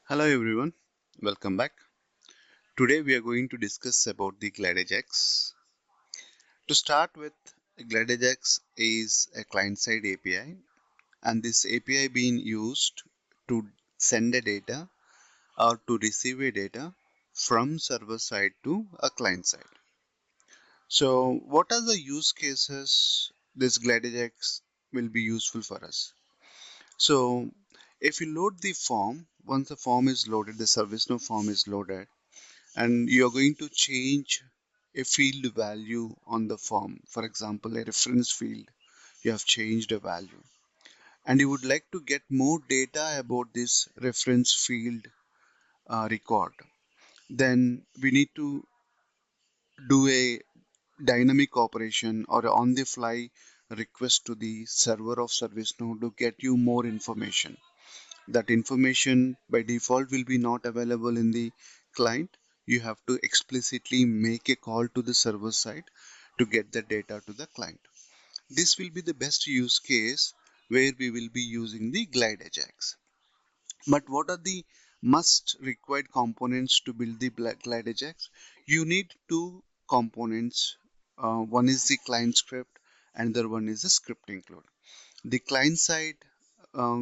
Hello everyone, welcome back. Today we are going to discuss about the GlideAjax. To start with, GlideAjax is a client-side API, and this API being used to send a data or to receive a data from server side to a client side. So what are the use cases this GlideAjax will be useful for us? So if you load the form, once the form is loaded, the ServiceNow form is loaded, and you're going to change a field value on the form. For example, a reference field, you have changed a value, and you would like to get more data about this reference field record. Then we need to do a dynamic operation or on the fly request to the server of ServiceNow to get you more information. That information by default will be not available in the client. You have to explicitly make a call to the server side to get the data to the client. This will be the best use case where we will be using the GlideAjax. But what are the must required components to build the GlideAjax? You need two components. One is the client script, and the other one is the script include. The client side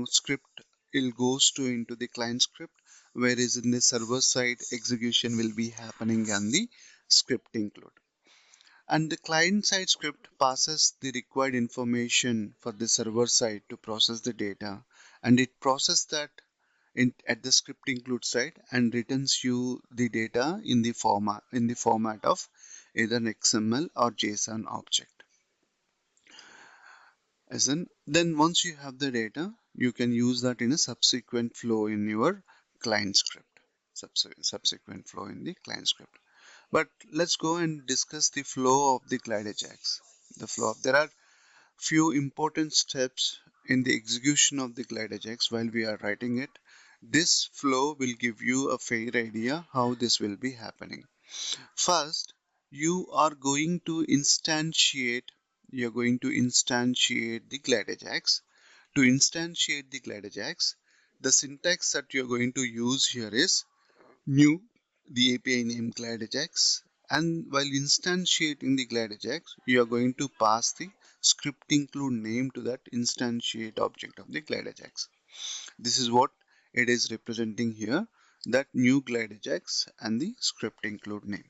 script it goes to into the client script, whereas in the server side execution will be happening on the script include. And the client side script passes the required information for the server side to process the data, and it processes that at the script include side and returns you the data in the format of either an XML or JSON object. As in, then once you have the data, you can use that in a subsequent flow in your client script. Subsequent flow in the client script. But let's go and discuss the flow of the GlideAjax. There are few important steps in the execution of the GlideAjax while we are writing it. This flow will give you a fair idea how this will be happening. First, you are going to instantiate the GlideAjax. To instantiate the GlideAjax, the syntax that you're going to use here is new, the API name GlideAjax, and while instantiating the GlideAjax, you are going to pass the script include name to that instantiate object of the GlideAjax. This is what it is representing here, that new GlideAjax and the script include name.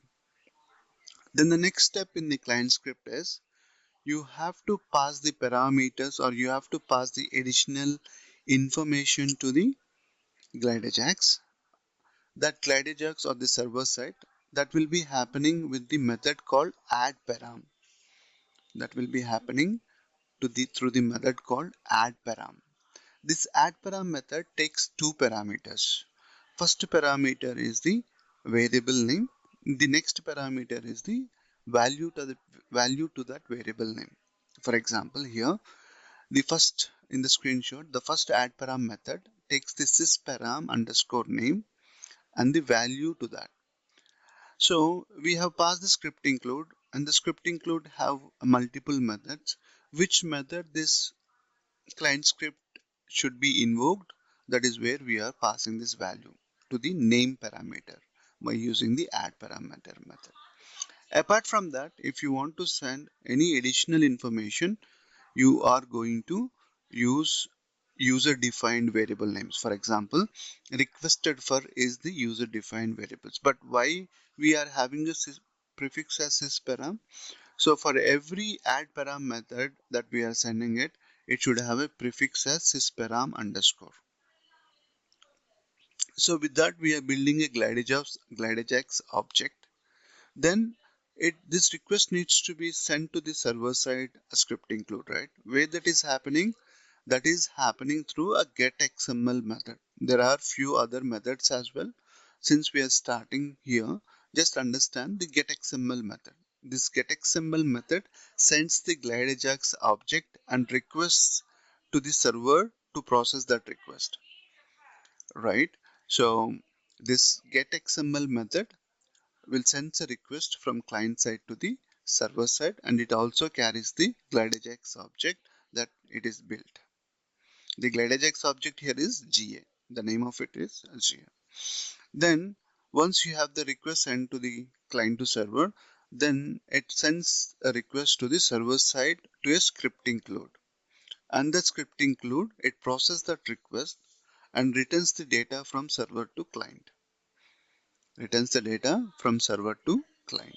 Then the next step in the client script is you have to pass the parameters or you have to pass the additional information to the GlideAjax. That GlideAjax or the server side that will be happening with the method called add param. That will be happening through the method called add param. This add param method takes two parameters. First parameter is the variable name. The next parameter is the value to that variable name. For example, here in the screenshot, the first add param method takes the sysparam underscore name and the value to that. So we have passed the script include, and the script include have multiple methods. Which method this client script should be invoked? That is where we are passing this value to the name parameter by using the add parameter method. Apart from that, if you want to send any additional information, you are going to use user defined variable names. For example, requested for is the user defined variables. But why we are having a prefix as sysparam? So for every add param method that we are sending it should have a prefix as sysparam underscore. So with that, we are building a GlideAjax object. Then this request needs to be sent to the server side script include, right? Where that is happening? That is happening through a getXML method. There are few other methods as well. Since we are starting here, just understand the getXML method. This getXML method sends the GlideAjax object and requests to the server to process that request, right? So this getXML method will send a request from client side to the server side, and it also carries the GlideAjax object that it is built. The GlideAjax object here is GA. The name of it is GA. Then once you have the request sent to the client to server, then it sends a request to the server side to a script include. And the script include, it processes that request and returns the data from server to client. Returns the data from server to client.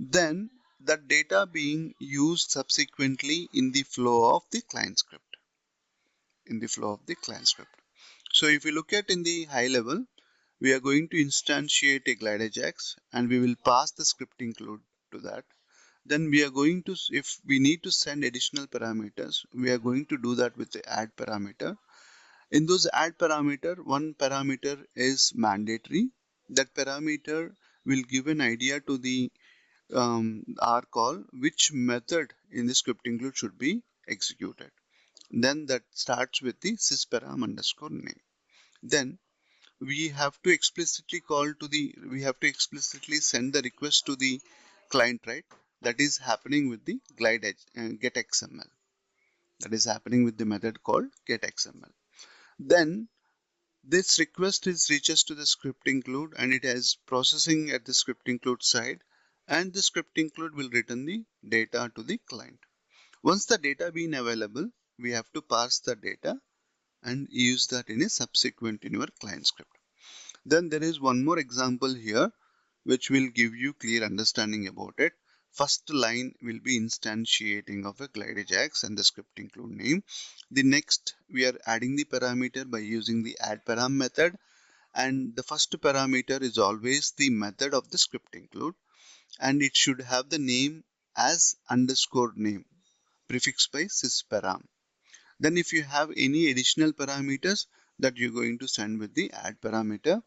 Then that data being used subsequently in the flow of the client script. In the flow of the client script. So if you look at in the high level, we are going to instantiate a GlideAjax and we will pass the script include to that. Then we are going to, if we need to send additional parameters, we are going to do that with the add parameter. In those add parameter, one parameter is mandatory. That parameter will give an idea to the R call which method in the script include should be executed. Then that starts with the sysparam underscore name. Then we have to explicitly send the request to the client, right? That is happening with the getXML. That is happening with the method called getXML. Then this request is reaches to the script include and it has processing at the script include side, and the script include will return the data to the client. Once the data being available, we have to parse the data and use that in a subsequent in your client script. Then there is one more example here which will give you clear understanding about it. First line will be instantiating of a GlideAjax and the script include name. The next we are adding the parameter by using the add param method, and the first parameter is always the method of the script include, and it should have the name as underscore name prefixed by sysparam. Then if you have any additional parameters that you're going to send with the add parameter,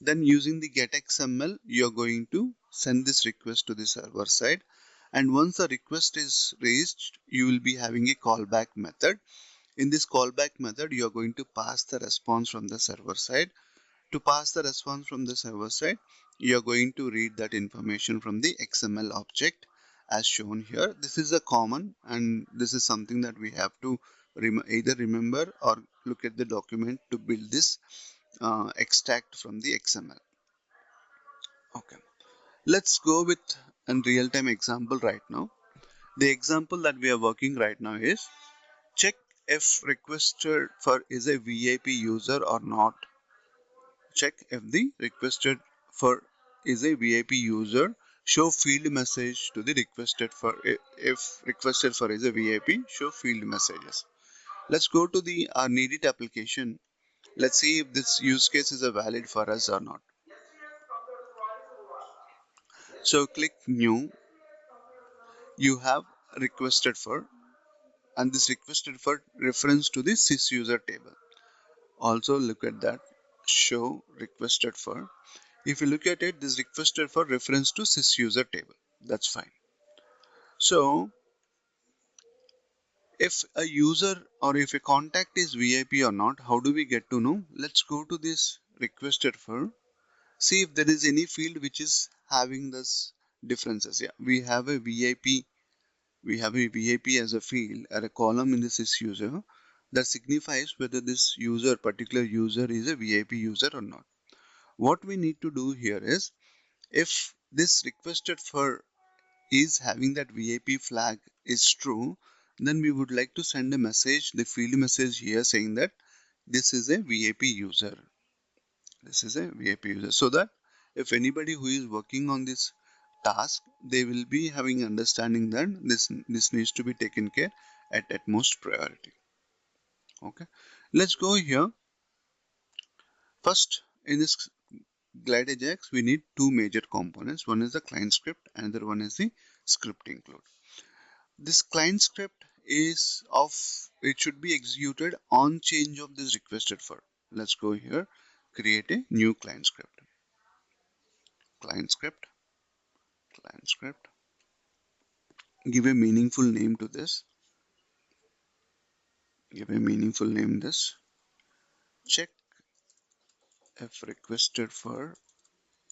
then using the getXML, you're going to send this request to the server side. And once the request is raised, you will be having a callback method. In this callback method, you're going to pass the response from the server side. To pass the response from the server side, you're going to read that information from the XML object as shown here. This is a common, and this is something that we have to either remember or look at the document to build this extract from the XML. Okay, let's go with a real-time example right now. The example that we are working right now is check if requested for is a VIP user or not. Check if the requested for is a VIP user. Show field message to the requested for. If requested for is a VIP, show field messages. Let's go to the our needed application. Let's see if this use case is a valid for us or not. So click new. You have requested for, and this requested for reference to the sys user table. Also look at that. Show requested for. If you look at it, this requested for reference to sys user table. That's fine. So if a user or if a contact is VIP or not, how do we get to know? Let's go to this requested for. See if there is any field which is having this differences. Yeah, we have a VIP. We have a VIP as a field or a column in the sys user that signifies whether this user, particular user, is a VIP user or not. What we need to do here is, if this requested for is having that VIP flag is true, then we would like to send a message, the field message here saying that this is a VIP user. This is a VIP user. So that if anybody who is working on this task, they will be having understanding that this needs to be taken care at utmost priority. Okay. Let's go here. First, in this GlideAjax, we need two major components. One is the client script, another one is the script include. This client script is of, it should be executed on change of this requested for. Let's go here, create a new client script. Client script, client script. Give a meaningful name to this. Give a meaningful name this. Check if requested for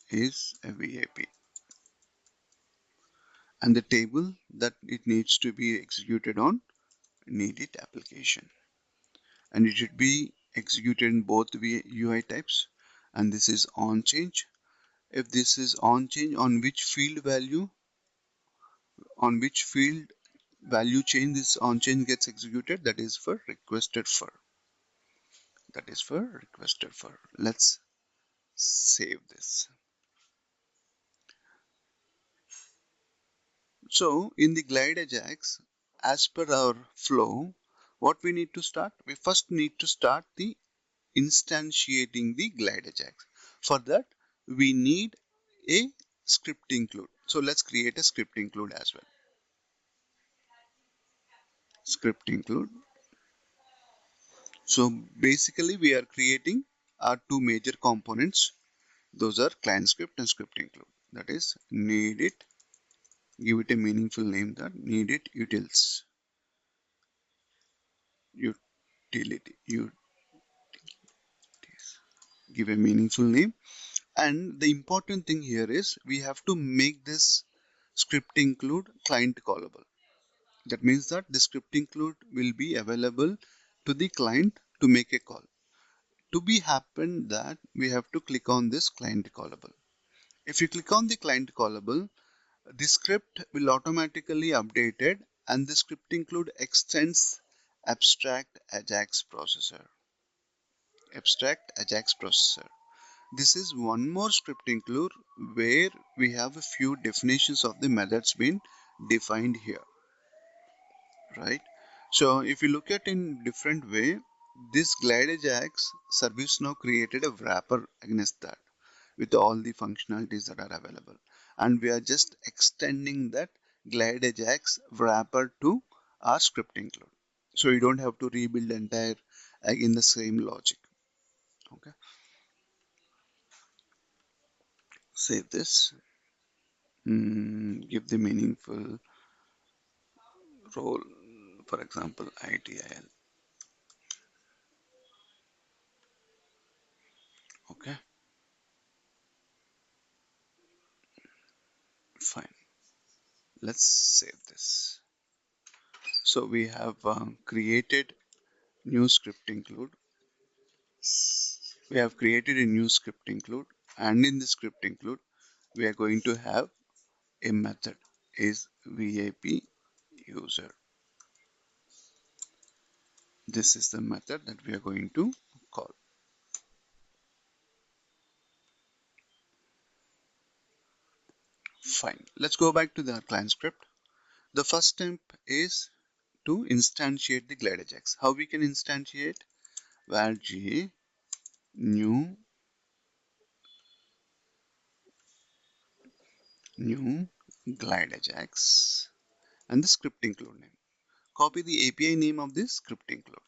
is a VIP. And the table that it needs to be executed on, needed application. And it should be executed in both UI types. and this is on change. If this is on change, on which field value change this on change gets executed, that is for requested for. Let's save this. So in the GlideAjax, as per our flow, what we need to start? We first need to start the instantiating the GlideAjax. For that, we need a script include. So let's create a script include as well. Script include. So basically, we are creating our two major components. Those are client script and script include. That is need it. Give it a meaningful name. That need it utils. Utility. Give a meaningful name. And the important thing here is we have to make this script include client callable. That means that the script include will be available to the client to make a call. To be happen that we have to click on this client callable. If you click on the client callable, the script will automatically updated and the script include extends abstract Ajax processor. This is one more script include where we have a few definitions of the methods being defined here, right? So if you look at in different way, this GlideAjax ServiceNow created a wrapper against that with all the functionalities that are available, and we are just extending that GlideAjax wrapper to our script include. So you don't have to rebuild entire again the same logic. Okay, save this. Give the meaningful role, for example, ITIL. Okay, fine. Let's save this. So we have created new script include. We have created a new script include, and in the script include, we are going to have a method is VIP user. This is the method that we are going to call. Fine. Let's go back to the client script. The first step is to instantiate the GlideAjax. How we can instantiate? Var g new GlideAjax and the script include name. Copy the API name of this script include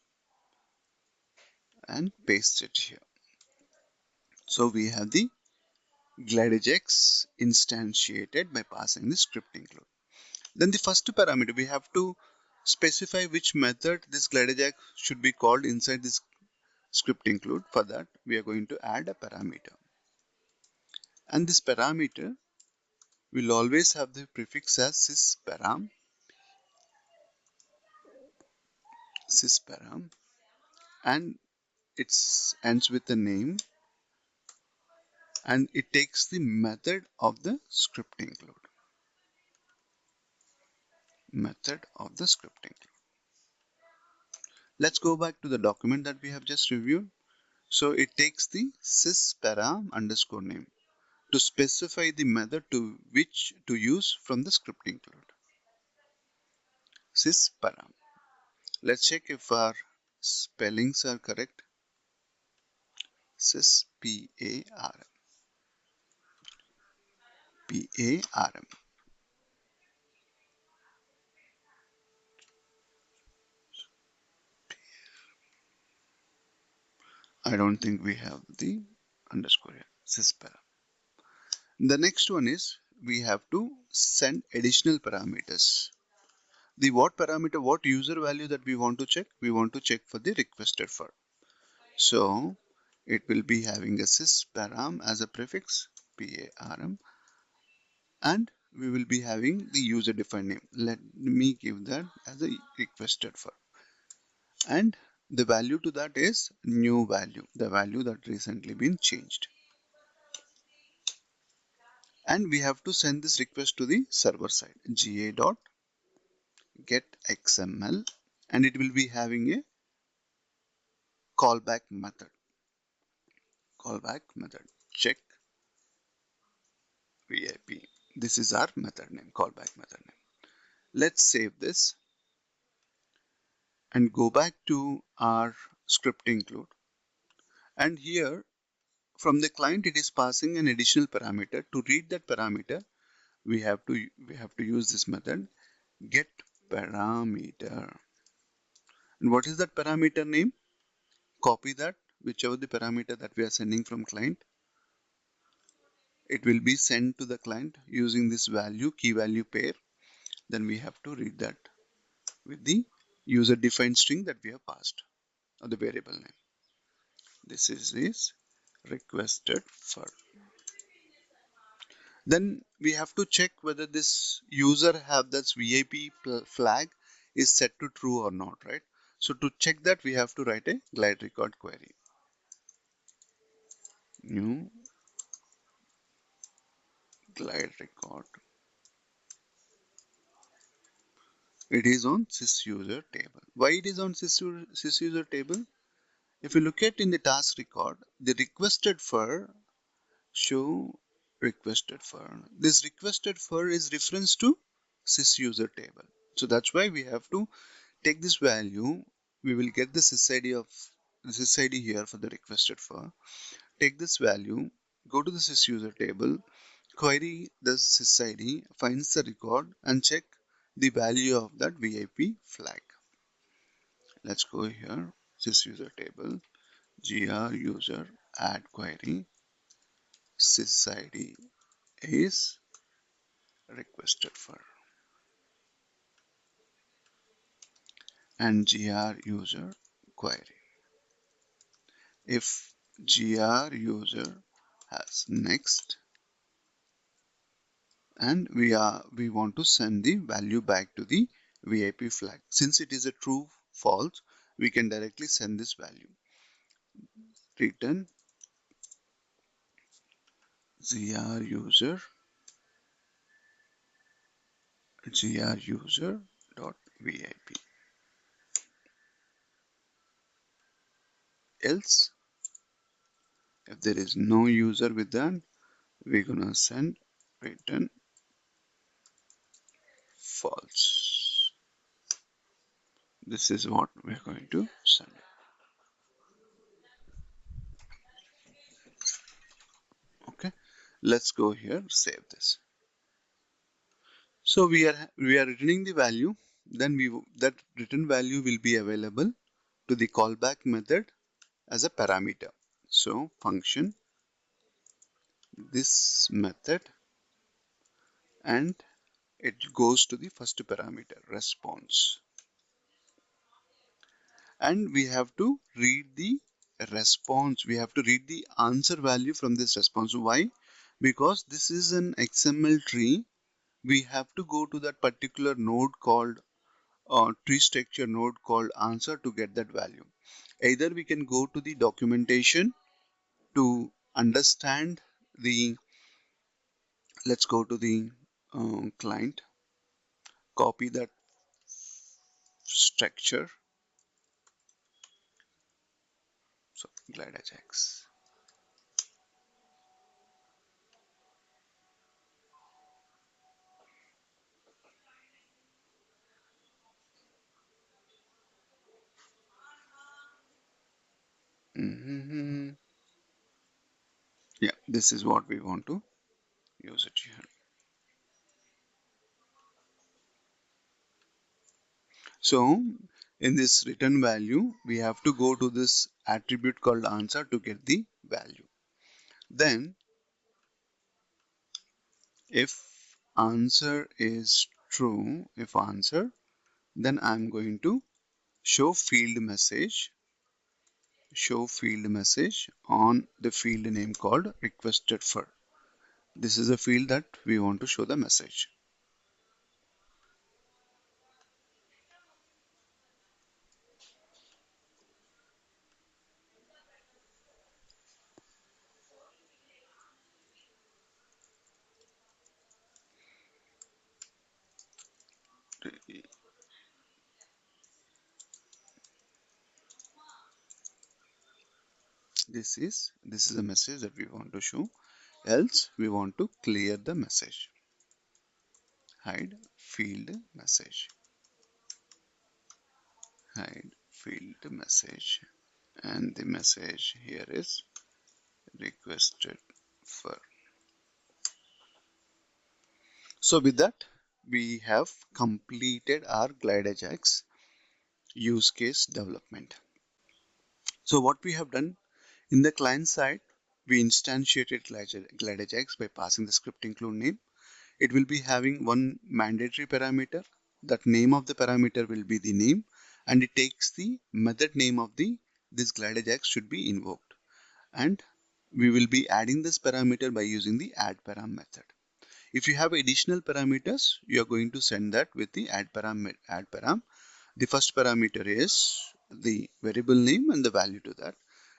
and paste it here. So we have the GlideAjax instantiated by passing the script include. Then the first parameter we have to specify which method this GlideAjax should be called inside this script include. For that we are going to add a parameter, and this parameter will always have the prefix as sysparam, and it ends with a name, and it takes the method of the script include. Let's go back to the document that we have just reviewed. So it takes the sysparam underscore name to specify the method to which to use from the script include. Sysparam. Let's check if our spellings are correct. Sysparam. Param. I don't think we have the underscore here. Sysparam. The next one is we have to send additional parameters. The what parameter, what user value that we want to check? We want to check for the requested for. So it will be having a sysparam as a prefix, param, and we will be having the user defined name. Let me give that as a requested for, and the value to that is new value, the value that recently been changed. and we have to send this request to the server side, ga.getXML, and it will be having a callback method. Check VIP. This is our method name, callback method name. Let's save this and go back to our script include. And here from the client, it is passing an additional parameter. To read that parameter, we have to use this method, get parameter. And what is that parameter name? Copy that, whichever the parameter that we are sending from client. It will be sent to the client using this value, key value pair. Then we have to read that with the user defined string that we have passed, or the variable name. This is requested for. Then we have to check whether this user have that VIP flag is set to true or not, right? So to check that, we have to write a glide record query. New glide record. It is on sysuser table. Why it is on sysuser table? If you look at in the task record, the requested for show requested for. This requested for is reference to sysuser table. So that's why we have to take this value. We will get the sysid here for the requested for. Take this value, go to the sysuser table, query the sysid, finds the record and check the value of that VIP flag. Let's go here, sysuser table, gr user add query, sysid is requested for, and gr user query. If gr user has next, and we want to send the value back to the VIP flag. Since it is a true false, we can directly send this value. Return gr user dot VIP. Else, if there is no user with that, we're gonna send return false. This is what we're going to send. Okay, let's go here, save this. So we are returning the value. Then that return value will be available to the callback method as a parameter. So function this method, and it goes to the first parameter response, and we have to read the response. We have to read the answer value from this response. Why? Because this is an XML tree. We have to go to that particular node called tree structure node called answer to get that value. Either we can go to the documentation to understand the, let's go to the client, copy that structure. So GlideAjax. Yeah, this is what we want to use it here. So in this return value, we have to go to this attribute called answer to get the value. Then if answer is true, then I'm going to show field message on the field name called requested for. This is a field that we want to show the message. this is a message that we want to show, else we want to clear the message. Hide field message. Hide field message, and the message here is requested for. So with that, we have completed our GlideAjax use case development. So what we have done in the client side, we instantiated GlideAjax by passing the script include name. It will be having one mandatory parameter. That name of the parameter will be the name, and it takes the method name of this GlideAjax should be invoked. And we will be adding this parameter by using the add param method. If you have additional parameters, you are going to send that with the add param. The first parameter is the variable name and the value to that.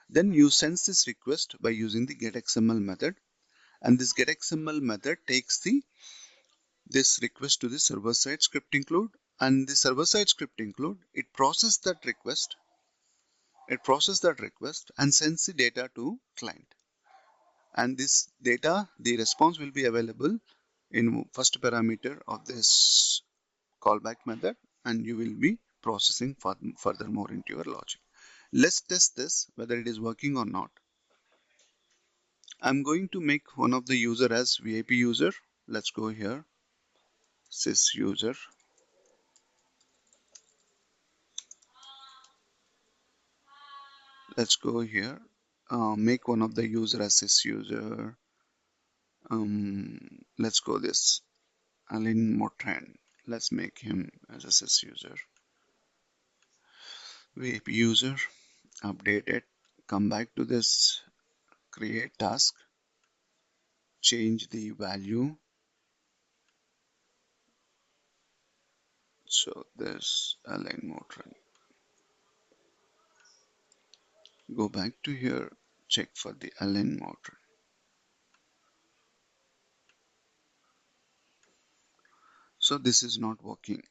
Then you send this request by using the getXML method, and this getXML method takes this request to the server side script include, and the server side script include, it processes that request and sends the data to client. And this data, the response will be available in first parameter of this callback method, and you will be processing furthermore into your logic. Let's test this whether it is working or not. I'm going to make one of the user as VIP user. Let's go here, sys user. Let's go here, make one of the user as sys user. Let's go this Aline Motran. Let's make him as a sys user. VIP user, update it, come back to this create task, change the value. So this align motor. Go back to here, check for the align motor. So this is not working.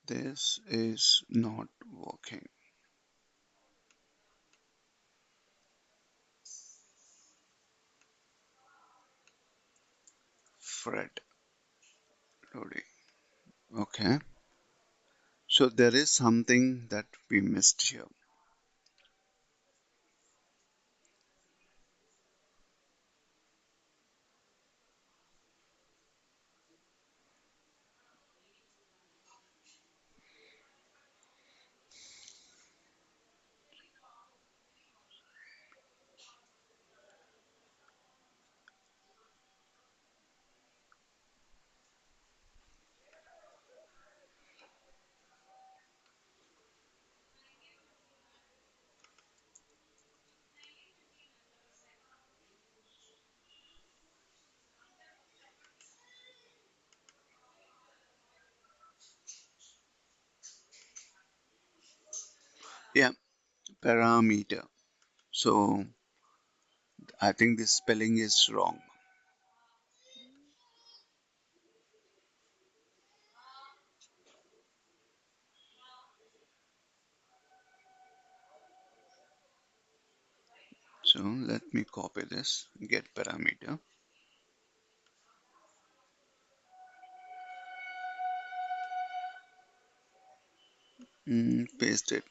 This is not working. Fred loading. Okay. So there is something that we missed here. Yeah, parameter. So I think this spelling is wrong. So let me copy this, get parameter. Paste it.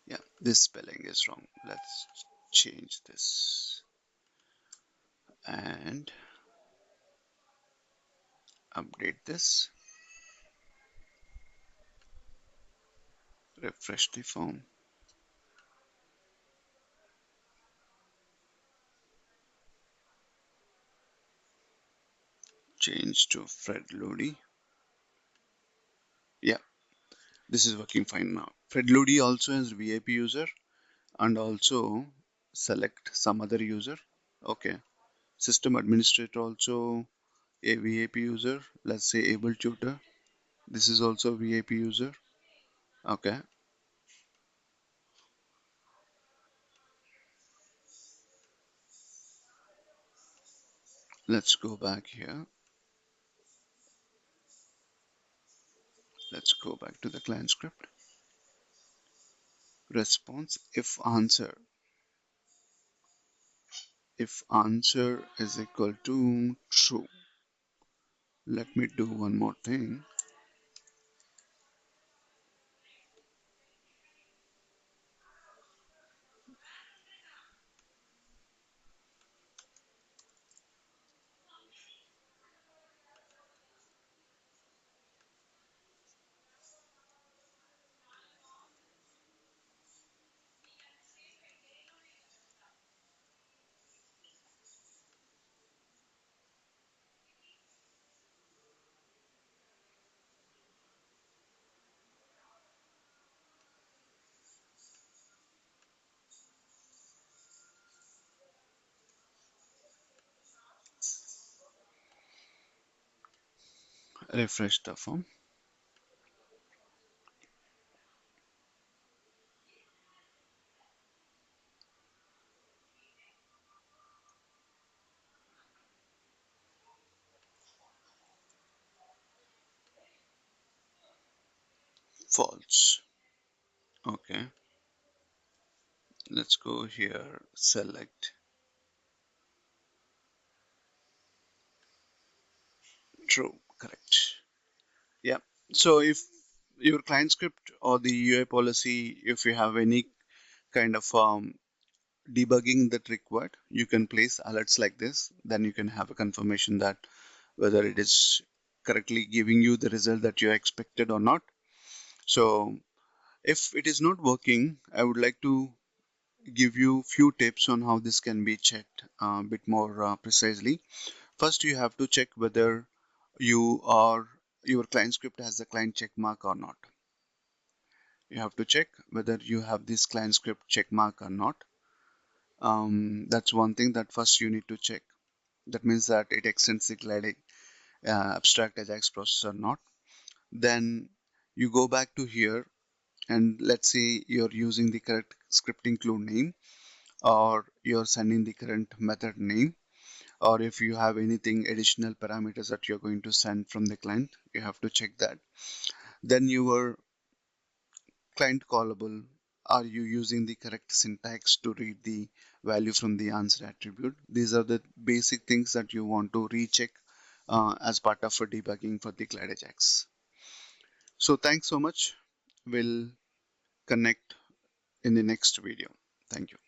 Yeah, this spelling is wrong. Let's change this and update this. Refresh the form. Change to Fred Lodi. Yeah, this is working fine now. Fred Lodi also has VIP user, and also select some other user. Okay, system administrator also a VIP user. Let's say able tutor. This is also VIP user. Okay, let's go back here. Let's go back to the client script. response if answer is equal to true. Let me do one more thing. Refresh the form. False. Okay, let's go here, select true. Correct. Yeah. So if your client script or the UI policy, if you have any kind of debugging that required, you can place alerts like this. Then you can have a confirmation that whether it is correctly giving you the result that you expected or not. So if it is not working, I would like to give you few tips on how this can be checked a bit more precisely. First, you have to check whether you are your client script has the client check mark or not. You have to check whether you have this client script check mark or not. That's one thing that first you need to check. That means that it extends the abstract Ajax process or not. Then you go back to here and let's say you're using the correct script include name, or you're sending the current method name, or if you have anything additional parameters that you're going to send from the client, you have to check that. Then your client callable, are you using the correct syntax to read the value from the answer attribute? These are the basic things that you want to recheck as part of a debugging for the GlideAjax. So thanks so much. We'll connect in the next video. Thank you.